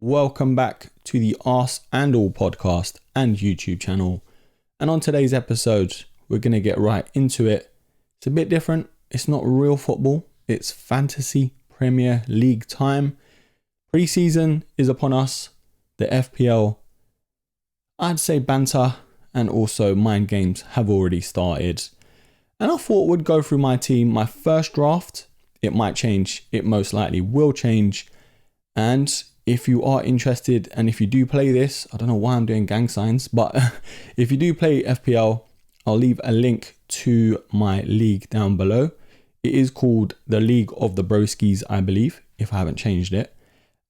Welcome back to the Arse and All podcast and YouTube channel. And on today's episode, we're going to get right into it. It's a bit different. It's not real football. It's fantasy Premier League time. Pre-season is upon us. The FPL, I'd say banter and also mind games have already started. And I thought we'd go through my team. My first draft, it might change. It most likely will change. And if you are interested and if you do play this, I don't know why I'm doing gang signs, but if you do play FPL, I'll leave a link to my league down below. It is called the League of the Broskis, I believe, if I haven't changed it.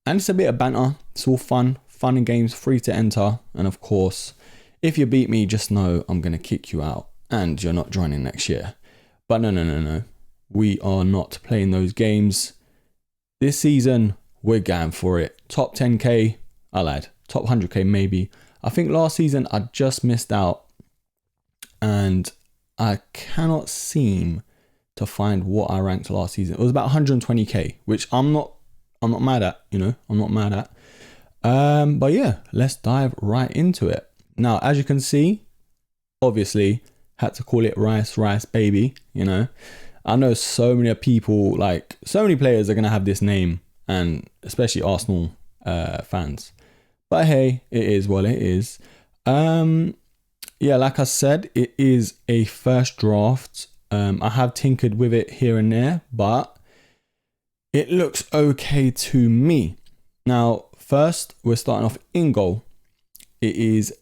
And it's a bit of banter. It's all fun and games, free to enter. And of course, if you beat me, just know I'm going to kick you out and you're not joining next year. But no. We are not playing those games. This season, we're going for it. Top 10k, I lied. Top 100k maybe. I think last season I just missed out and I cannot seem to find what I ranked last season. It was about 120k, which I'm not mad at, I'm not mad at. But yeah, let's dive right into it. Now, as you can see, obviously had to call it Rice Baby, I know so many people, so many players are going to have this name, and especially Arsenal fans. But hey, it is what it is. Yeah, like I said, it is a first draft. I have tinkered with it here and there, but it looks okay to me. Now, first, we're starting off in goal. It is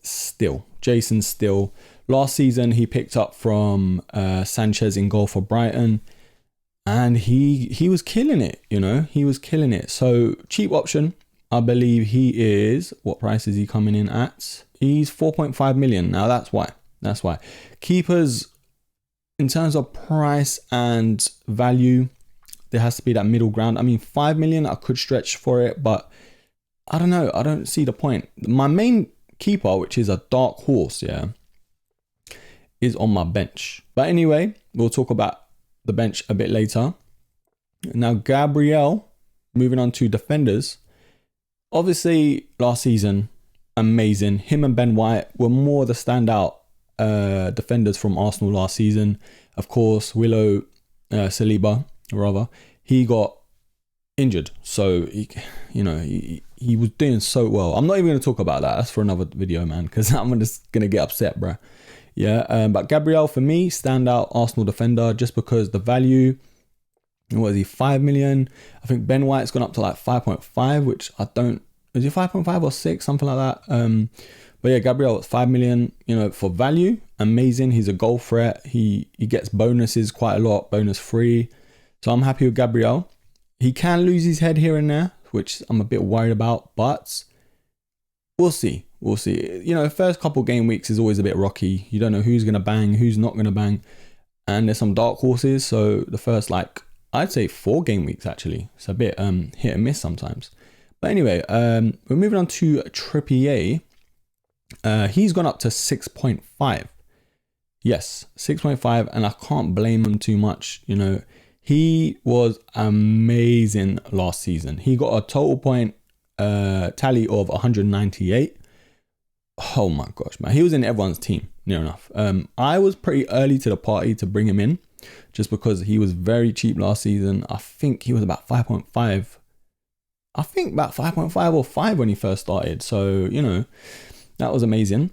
Jason Still. Last season, he picked up from Sanchez in goal for Brighton. And he was killing it, he was killing it. So cheap option, I believe he is, what price is he coming in at? He's 4.5 million. Now that's why. Keepers, in terms of price and value, there has to be that middle ground. I mean, 5 million, I could stretch for it, but I don't know. I don't see the point. My main keeper, which is a dark horse, is on my bench. But anyway, we'll talk about the bench a bit later. Now, Gabriel, moving on to defenders. Obviously, last season, amazing. Him and Ben White were more the standout defenders from Arsenal last season. Of course, Willow Saliba, he got injured. So, he was doing so well. I'm not even going to talk about that. That's for another video, man, because I'm just going to get upset, bro. Yeah, but Gabriel, for me, standout Arsenal defender, just because the value, what is he, 5 million? I think Ben White's gone up to 5.5, which is it 5.5 or 6, something like that. But yeah, Gabriel, 5 million, for value, amazing. He's a goal threat. He gets bonuses quite a lot, bonus free. So I'm happy with Gabriel. He can lose his head here and there, which I'm a bit worried about, but we'll see. First couple game weeks is always a bit rocky. You don't know who's going to bang, who's not going to bang. And there's some dark horses. So the first, I'd say 4 game weeks, actually. It's a bit hit and miss sometimes. But anyway, we're moving on to Trippier. He's gone up to 6.5. Yes, 6.5. And I can't blame him too much. He was amazing last season. He got a total point tally of 198. Oh my gosh, man. He was in everyone's team, near enough. I was pretty early to the party to bring him in just because he was very cheap last season. I think he was about 5.5. I think about 5.5 or 5 when he first started. So, that was amazing.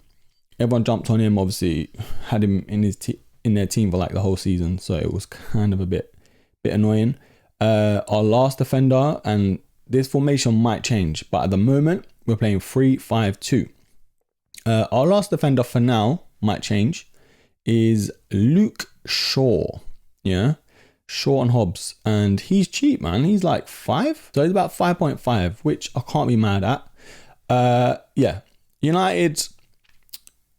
Everyone jumped on him, obviously had him in their team for the whole season. So it was kind of a bit annoying. Our last defender, and this formation might change, but at the moment we're playing 3-5-2. Our last defender for now might change is Luke Shaw. Yeah, Shaw and Hobbs, and he's cheap, man. He's 5, so he's about 5.5, which I can't be mad at. Yeah, United,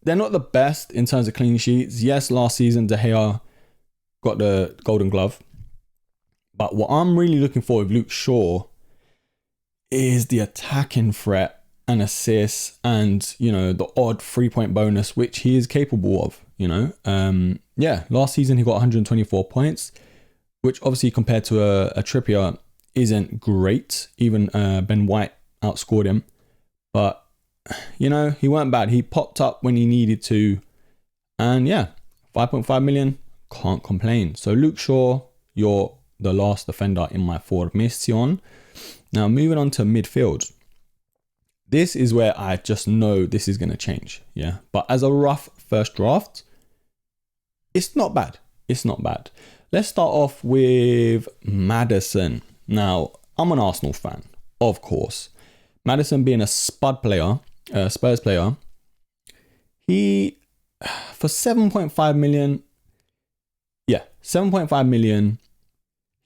they're not the best in terms of clean sheets. Yes, last season De Gea got the Golden Glove, but what I'm really looking for with Luke Shaw is the attacking threat and assists and, the odd 3-point bonus, which he is capable of, last season he got 124 points, which obviously compared to a Trippier isn't great. Even Ben White outscored him. But, you know, he weren't bad. He popped up when he needed to. And yeah, 5.5 million, can't complain. So Luke Shaw, you're the last defender in my formation. Now moving on to midfield. This is where I just know this is going to change. Yeah. But as a rough first draft, it's not bad. It's not bad. Let's start off with Maddison. Now, I'm an Arsenal fan, of course. Maddison being a spud player, Spurs player, he, for 7.5 million, 7.5 million,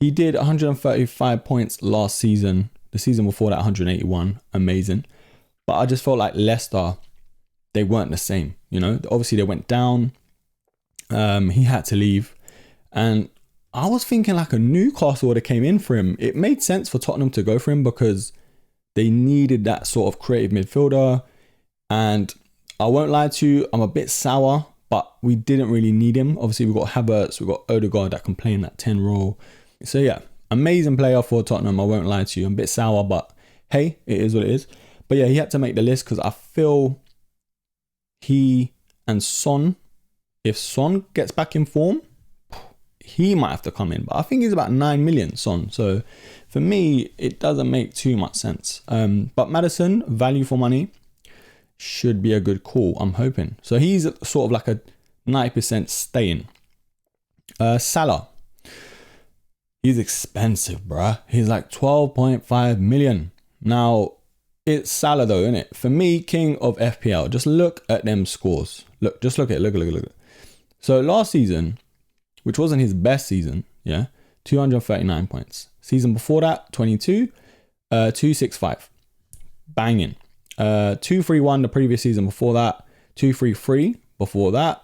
he did 135 points last season. The season before that, 181. Amazing. But I just felt like Leicester, they weren't the same. You know, obviously they went down. He had to leave. And I was thinking like a Newcastle would have came in for him. It made sense for Tottenham to go for him because they needed that sort of creative midfielder. And I won't lie to you, I'm a bit sour, but we didn't really need him. Obviously, we've got Havertz, we've got Odegaard that can play in that 10 role. So yeah, amazing player for Tottenham. I won't lie to you. I'm a bit sour, but hey, it is what it is. But yeah, he had to make the list because I feel he and Son, if Son gets back in form, he might have to come in. But I think he's about 9 million, Son. So for me, it doesn't make too much sense. But Maddison, value for money, should be a good call, I'm hoping. So he's sort of like a 90% staying. Salah. He's expensive, bruh. He's like 12.5 million. Now, it's Salah though, isn't it? For me, king of FPL. Just look at them scores. Look, just look at it. Look. So last season, which wasn't his best season, 239 points. Season before that, 22, 265. Banging. 231 the previous season before that, 233 before that,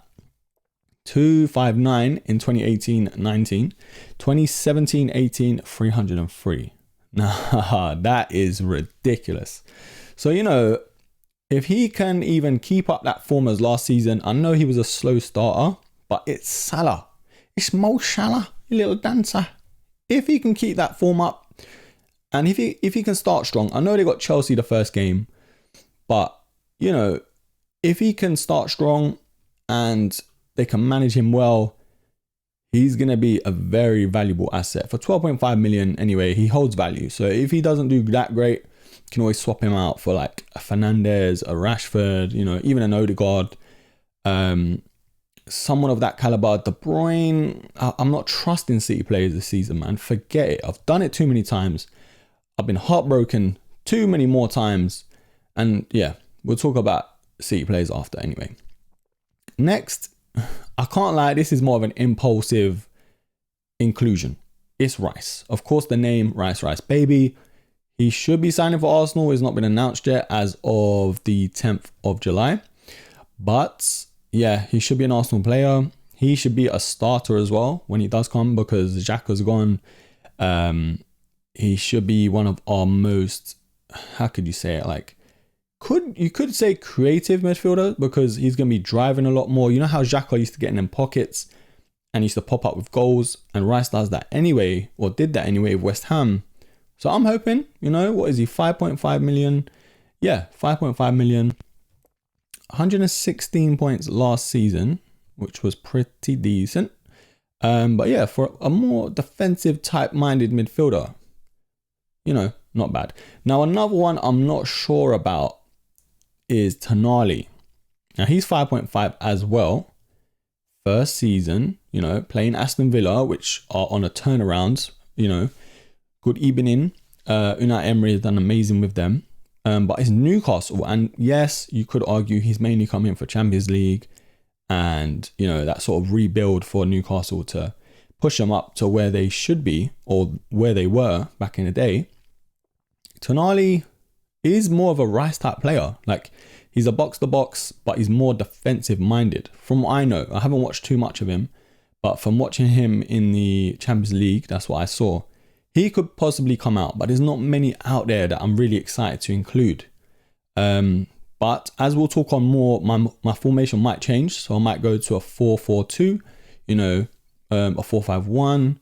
259 in 2018-19, 2017-18, 303. Nah, that is ridiculous. So, you know, if he can even keep up that form as last season, I know he was a slow starter, but it's Salah. It's Mo Salah, you little dancer. If he can keep that form up, and if he can start strong, I know they got Chelsea the first game, but, you know, if he can start strong and they can manage him well, he's going to be a very valuable asset. For 12.5 million anyway, he holds value. So if he doesn't do that great, you can always swap him out for like a Fernandes, a Rashford, you know, even an Odegaard. Someone of that caliber. De Bruyne, I'm not trusting City players this season, man. Forget it. I've done it too many times. I've been heartbroken too many more times. And yeah, we'll talk about City players after anyway. Next, I can't lie, this is more of an impulsive inclusion. It's Rice. Of course, the name Rice Baby. He should be signing for Arsenal. It's not been announced yet as of the 10th of July. But yeah, he should be an Arsenal player. He should be a starter as well when he does come because Xhaka's gone. He should be one of our most, how could you say it, like, you could say creative midfielder because he's going to be driving a lot more. You know how Xhaka used to get in them pockets and used to pop up with goals, and Rice does that anyway, or did that anyway with West Ham. So I'm hoping, you know, what is he, 5.5 million? Yeah, 5.5 million. 116 points last season, which was pretty decent. But yeah, for a more defensive type-minded midfielder, you know, not bad. Now, another one I'm not sure about is Tonali. Now, he's 5.5 as well. First season, you know, playing Aston Villa, which are on a turnaround, you know, good evening. Unai Emery has done amazing with them. But it's Newcastle. And yes, you could argue he's mainly coming for Champions League and, you know, that sort of rebuild for Newcastle to push them up to where they should be or where they were back in the day. Tonali is more of a Rice type player. Like, he's a box to box, but he's more defensive minded. From what I know, I haven't watched too much of him, but from watching him in the Champions League, that's what I saw. He could possibly come out, but there's not many out there that I'm really excited to include. But as we'll talk on more, my formation might change. So I might go to a 4-4-2, you know, a 4-5-1.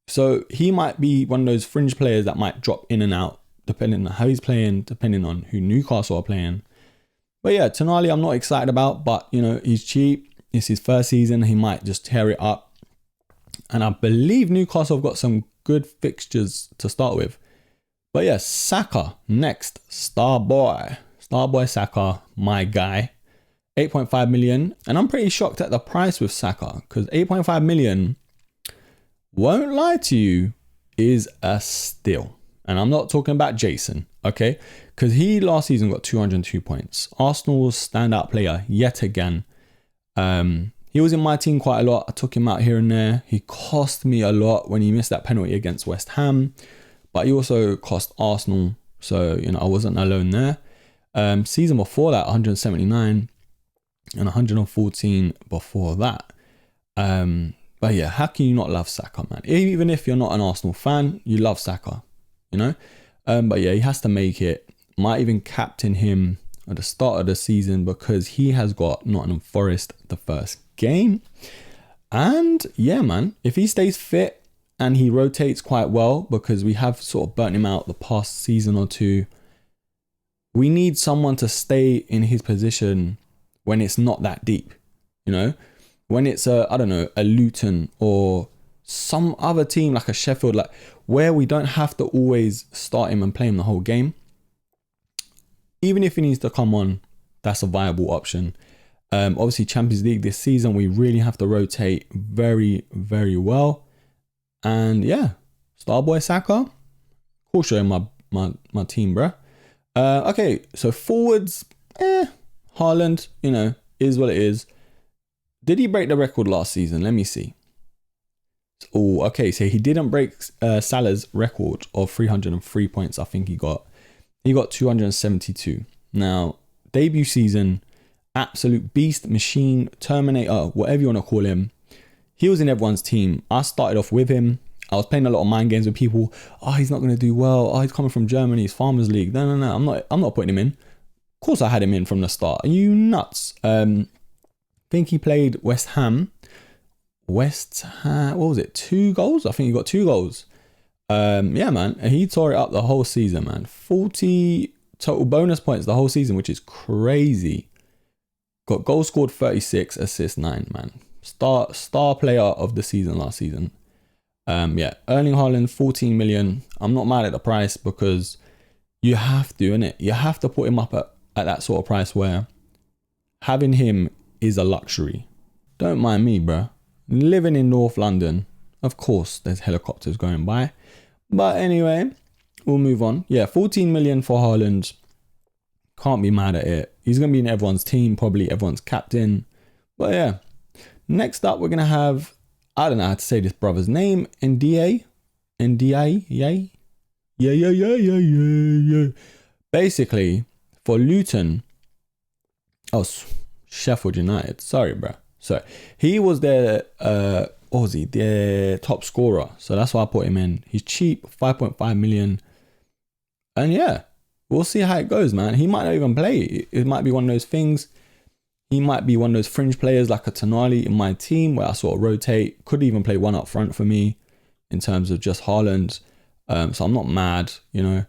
So he might be one of those fringe players that might drop in and out depending on how he's playing, depending on who Newcastle are playing. But yeah, Tonali I'm not excited about, but you know, he's cheap. It's his first season. He might just tear it up. And I believe Newcastle have got some good fixtures to start with. But yeah, Saka next. Starboy Saka, my guy. 8.5 million. And I'm pretty shocked at the price with Saka, because 8.5 million, won't lie to you, is a steal. And I'm not talking about Jason, okay? Because he last season got 202 points. Arsenal's standout player yet again. He was in my team quite a lot. I took him out here and there. He cost me a lot when he missed that penalty against West Ham. But he also cost Arsenal. So, you know, I wasn't alone there. Season before that, 179 and 114 before that. But yeah, how can you not love Saka, man? Even if you're not an Arsenal fan, you love Saka, you know? But yeah, he has to make it. Might even captain him at the start of the season because he has got Nottingham Forest the first game. And yeah, man, if he stays fit and he rotates quite well, because we have sort of burnt him out the past season or two, we need someone to stay in his position when it's not that deep, you know? When it's I don't know, a Luton or some other team like a Sheffield, like where we don't have to always start him and play him the whole game. Even if he needs to come on, that's a viable option. Obviously, Champions League this season, we really have to rotate very, very well. And yeah, Starboy Saka, cool showing my team, bruh. Okay, so forwards, Haaland, you know, is what it is. Did he break the record last season? Let me see. Oh, okay, so he didn't break Salah's record of 303 points. I think he got 272. Now, debut season, absolute beast, machine, Terminator, whatever you want to call him. He was in everyone's team. I started off with him. I was playing a lot of mind games with people. Oh, he's not going to do well. Oh, he's coming from Germany. It's Farmers League. No. I'm not putting him in. Of course, I had him in from the start. Are you nuts? I think he played West Ham. What was it? 2 goals? I think he got 2 goals. Yeah, man. He tore it up the whole season, man. 40 total bonus points the whole season, which is crazy. Got goals scored 36, assists 9, man. Star player of the season last season. Yeah, Erling Haaland, 14 million. I'm not mad at the price because you have to, innit? You have to put him up at that sort of price where having him is a luxury. Don't mind me, bro. Living in North London, of course, there's helicopters going by. But anyway, we'll move on. Yeah, 14 million for Haaland. Can't be mad at it. He's going to be in everyone's team, probably everyone's captain. But yeah, next up, we're going to have, I don't know how to say this brother's name, NDA. Yeah. Basically, for Luton, Sheffield United. Sorry, bro. So he was their, their top scorer. So that's why I put him in. He's cheap, 5.5 million. And yeah, we'll see how it goes, man. He might not even play. It might be one of those things. He might be one of those fringe players like a Tonali in my team where I sort of rotate. Could even play one up front for me in terms of just Haaland. So I'm not mad, you know.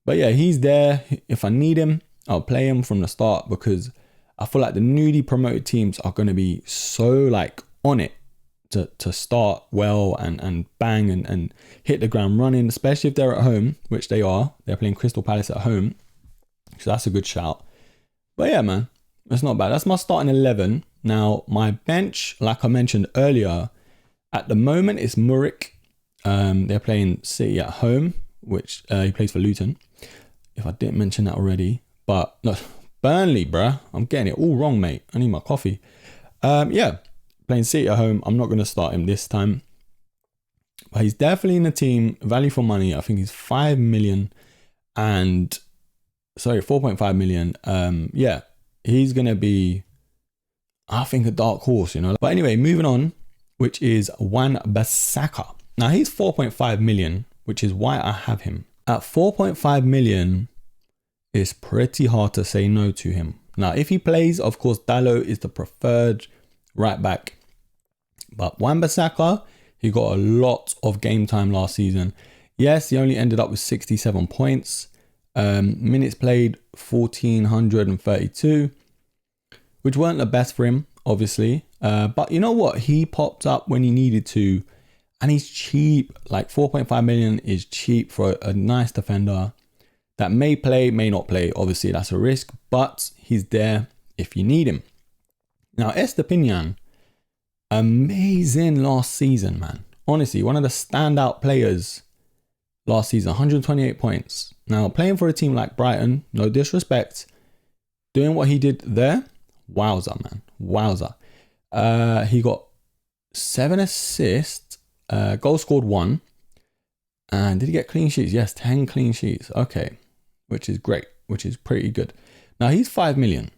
But yeah, he's there. If I need him, I'll play him from the start because I feel like the newly promoted teams are going to be so like on it to start well and bang and hit the ground running, especially if they're at home, which they are. They're playing Crystal Palace at home. So that's a good shout. But yeah, man, that's not bad. That's my starting 11. Now, my bench, like I mentioned earlier, at the moment it's Muric. They're playing City at home, which he plays for Luton. If I didn't mention that already. But no, Burnley, bruh. I'm getting it all wrong, mate. I need my coffee. Yeah, playing City at home. I'm not going to start him this time. But he's definitely in the team. Value for money. I think he's 5 million. And, sorry, 4.5 million. Yeah, he's going to be, I think, a dark horse, you know. But anyway, moving on, which is Wan-Bissaka. Now, he's 4.5 million, which is why I have him. At 4.5 million, it's pretty hard to say no to him. Now, if he plays, of course, Dalot is the preferred right back. But Wan-Bissaka, he got a lot of game time last season. Yes, he only ended up with 67 points. Minutes played 1,432, which weren't the best for him, obviously. But you know what? He popped up when he needed to, and he's cheap. Like 4.5 million is cheap for a nice defender that may play, may not play. Obviously, that's a risk, but he's there if you need him. Now, Estepinian, amazing last season, man. Honestly, one of the standout players last season, 128 points. Now, playing for a team like Brighton, no disrespect, doing what he did there, wowza, man. Wowza. He got 7 assists, goal scored 1. And did he get clean sheets? Yes, 10 clean sheets. Okay, which is great, which is pretty good. Now, he's 5 million.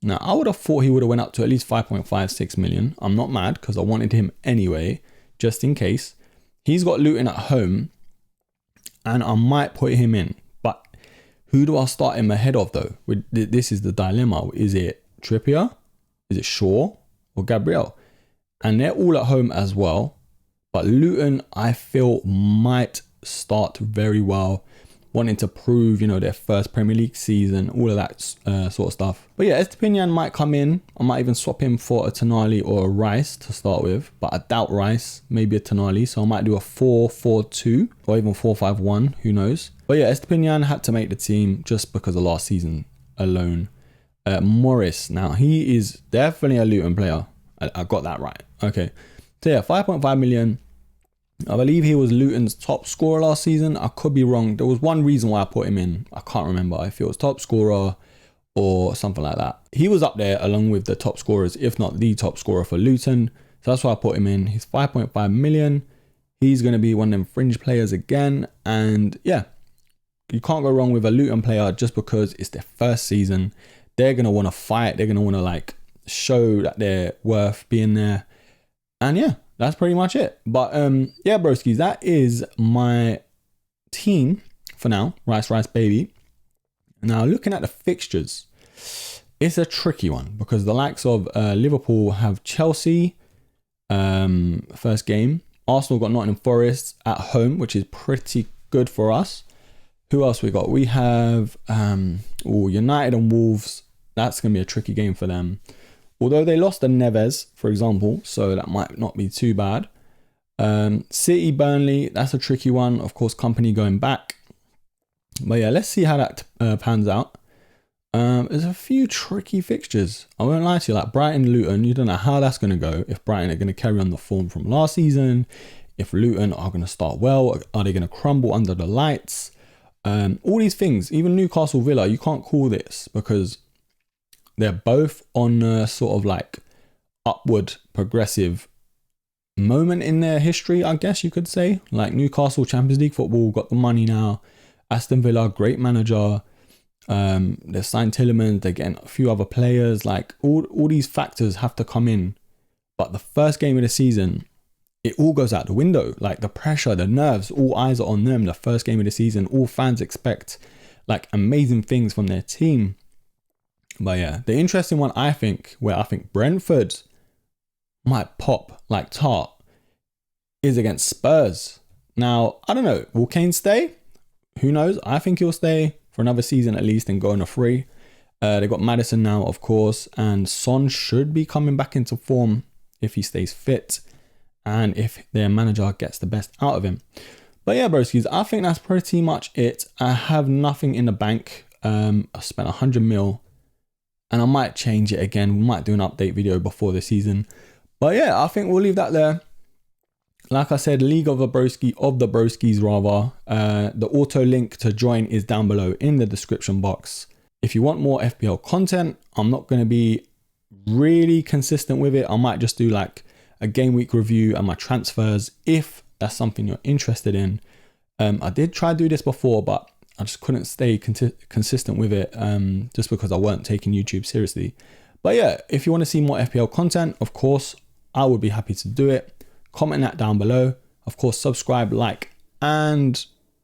Now, I would have thought he would have went up to at least 5.56 million. I'm not mad because I wanted him anyway, just in case. He's got Luton at home, and I might put him in. But who do I start him ahead of, though? This is the dilemma. Is it Trippier? Is it Shaw? Or Gabriel? And they're all at home as well. But Luton, I feel, might start very well, wanting to prove, their first Premier League season, all of that sort of stuff. But yeah, Estepinian might come in. I might even swap him for a Tonali or a Rice to start with, but I doubt Rice, maybe a Tonali. So I might do a 4-4-2 or even 4-5-1, who knows. But yeah, Estepinian had to make the team just because of last season alone. Morris, now he is definitely a Luton player. I got that right. Okay. So yeah, 5.5 million. I believe he was Luton's top scorer last season. I could be wrong. There was one reason why I put him in. I can't remember if it was top scorer or something like that. He was up there along with the top scorers, if not the top scorer for Luton. So that's why I put him in. He's 5.5 million. He's going to be one of them fringe players again. And yeah, you can't go wrong with a Luton player just because it's their first season. They're going to want to fight. They're going to want to show that they're worth being there. And yeah, that's pretty much it. But yeah, broskies, that is my team for now. Rice, baby. Now, looking at the fixtures, it's a tricky one because the likes of Liverpool have Chelsea first game. Arsenal got Nottingham Forest at home, which is pretty good for us. Who else we got? We have United and Wolves. That's going to be a tricky game for them. Although they lost to Neves, for example, so that might not be too bad. City, Burnley, that's a tricky one. Of course, Company going back. But yeah, let's see how that pans out. There's a few tricky fixtures. I won't lie to you, like Brighton, Luton, you don't know how that's going to go. If Brighton are going to carry on the form from last season, if Luton are going to start well, are they going to crumble under the lights? All these things, even Newcastle Villa, you can't call this because they're both on a sort of upward progressive moment in their history, I guess you could say. Like Newcastle, Champions League football, got the money now. Aston Villa, great manager. They're signed Tielemans, they're getting a few other players. All these factors have to come in. But the first game of the season, it all goes out the window. The pressure, the nerves, all eyes are on them. The first game of the season, all fans expect amazing things from their team. But yeah, the interesting one I think Brentford might pop like tart is against Spurs. Now, I don't know, will Kane stay? Who knows? I think he'll stay for another season at least and go on a free. They've got Maddison now, of course, and Son should be coming back into form if he stays fit and if their manager gets the best out of him. But yeah, broskies, I think that's pretty much it. I have nothing in the bank. I spent 100 mil. And I might change it again. We might do an update video before the season. But yeah, I think we'll leave that there. Like I said, League of the Broski, of the Broskis rather. The auto link to join is down below in the description box. If you want more FPL content, I'm not going to be really consistent with it. I might just do a game week review and my transfers if that's something you're interested in. I did try to do this before, but I just couldn't stay consistent with it just because I weren't taking YouTube seriously. But yeah, if you want to see more FPL content, of course, I would be happy to do it. Comment that down below. Of course, subscribe, like, and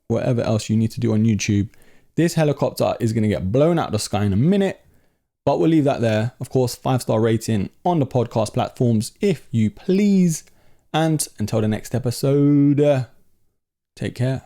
whatever else you need to do on YouTube. This helicopter is going to get blown out of the sky in a minute, but we'll leave that there. Of course, 5-star rating on the podcast platforms if you please. And until the next episode, take care.